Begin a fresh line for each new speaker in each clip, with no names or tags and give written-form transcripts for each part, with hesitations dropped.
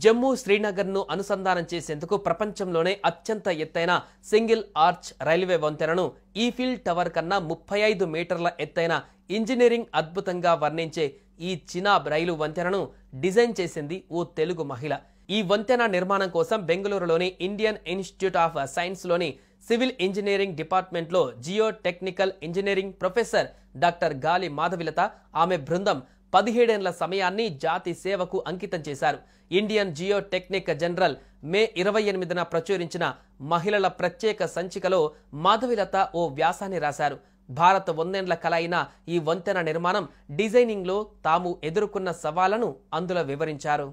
జమ్మూ శ్రీనగర్ను అనుసంధానం చేసేందుకు ప్రపంచంలోనే అత్యంత ఎత్తైన సింగిల్ ఆర్చ్ రైల్వే వంతెనను ఈఫిల్ టవర్ కన్నా 35 మీటర్ల ఎత్తైన ఇంజనీరింగ్ అద్భుతంగా వర్ణించే ఈ చినాబ్ రైలు వంతెనను డిజైన్ చేసింది ఓ తెలుగు మహిళ. ఈ వంతెన నిర్మాణం కోసం బెంగళూరులోని ఇండియన్ ఇన్స్టిట్యూట్ ఆఫ్ సైన్స్లోని సివిల్ ఇంజనీరింగ్ డిపార్ట్మెంట్లో geotechnical engineering professor doctor Gali Madhavilatha ఆమె బృందం 17 ఏళ్ల సమయాన్ని జాతి సేవకు అంకితం చేశారు. ఇండియన్ జియో టెక్నిక్ జనరల్ మే 28న ప్రచురించిన మహిళల ప్రత్యేక సంచికలో మాధవిలత ఓ వ్యాసాన్ని రాశారు. భారత 100 ఏళ్ల కల అయిన ఈ వంతెన నిర్మాణం డిజైనింగ్లో తాము ఎదుర్కొన్న సవాళ్లను అందులో వివరించారు.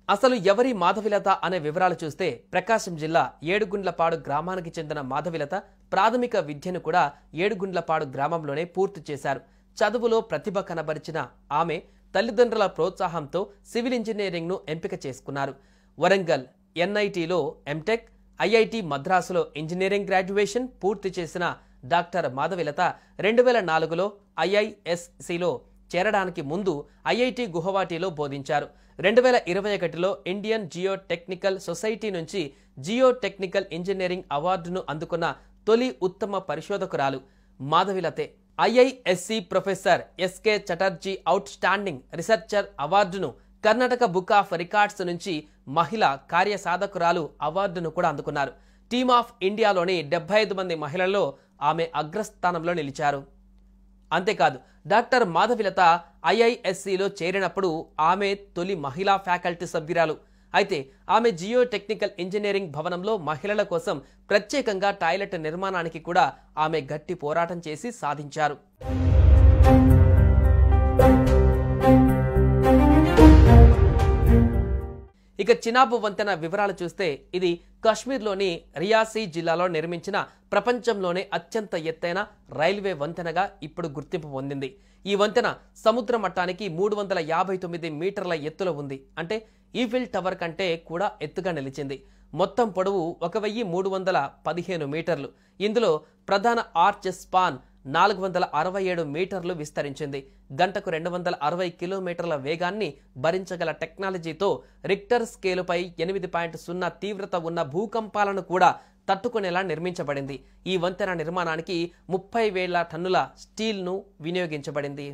అసలు ఎవరి మాధవిలత అనే వివరాలు చూస్తే ప్రకాశం జిల్లా ఏడుగుండ్లపాడు గ్రామానికి చెందిన మాధవిలత ప్రాథమిక విద్యను కూడా ఏడుగుండ్లపాడు గ్రామంలోనే పూర్తి చేశారు. చదువులో ప్రతిభ కనబరిచిన ఆమె తల్లిదండ్రుల ప్రోత్సాహంతో సివిల్ ఇంజనీరింగ్ను ఎంపిక చేసుకున్నారు. వరంగల్ ఎన్ఐటిలో ఎంటెక్, ఐఐటి మద్రాసులో ఇంజనీరింగ్ గ్రాడ్యుయేషన్ పూర్తి చేసిన డాక్టర్ మాధవిలత 2004లో ఐఐఎస్సిలో చేరడానికి ముందు ఐఐటి గుహవాటిలో బోధించారు. 2021లో ఇండియన్ జియో టెక్నికల్ సొసైటీ నుంచి జియో టెక్నికల్ ఇంజనీరింగ్ అవార్డును అందుకున్న తొలి ఉత్తమ పరిశోధకురాలు మాధవిలతే. IISc professor S K Chatterjee outstanding researcher అవార్డును, కర్ణాటక బుక్ ఆఫ్ రికార్డ్స్ నుంచి మహిళా కార్యసాధకురాలు అవార్డును కూడా అందుకున్నారు. టీమ్ ఆఫ్ ఇండియాలోని 75 మంది మహిళల్లో ఆమె అగ్రస్థానంలో నిలిచారు. అంతేకాదు, డాక్టర్ మాధవిలత ఐఐఎస్సిలో చేరినప్పుడు ఆమె తొలి మహిళా ఫ్యాకల్టీ సభ్యురాలు. అయితే ఆమె జియో టెక్నికల్ ఇంజనీరింగ్ భవనంలో మహిళల కోసం ప్రత్యేకంగా టాయిలెట్ నిర్మాణానికి కూడా ఆమె గట్టి పోరాటం చేసి సాధించారు. ఇక చినాబ్ వంతెన వివరాలు చూస్తే ఇది కాశ్మీర్లోని రియాసీ జిల్లాలో నిర్మించిన ప్రపంచంలోనే అత్యంత ఎత్తైన రైల్వే వంతెనగా ఇప్పుడు గుర్తింపు పొందింది. ఈ వంతెన సముద్ర మట్టానికి 359 మీటర్ల ఎత్తులో ఉంది. అంటే ఈఫిల్ టవర్ కంటే కూడా ఎత్తుగా నిలిచింది. మొత్తం పొడవు 1315 మీటర్లు. ఇందులో ప్రధాన ఆర్చ్ స్పాన్ 467 మీటర్లు విస్తరించింది. గంటకు 260 కిలోమీటర్ల వేగాన్ని భరించగల టెక్నాలజీతో రిక్టర్ స్కేలుపై 8.0 తీవ్రత ఉన్న భూకంపాలను కూడా తట్టుకునేలా నిర్మించబడింది. ఈ వంతెన నిర్మాణానికి 30,000 టన్నుల స్టీల్ను వినియోగించబడింది.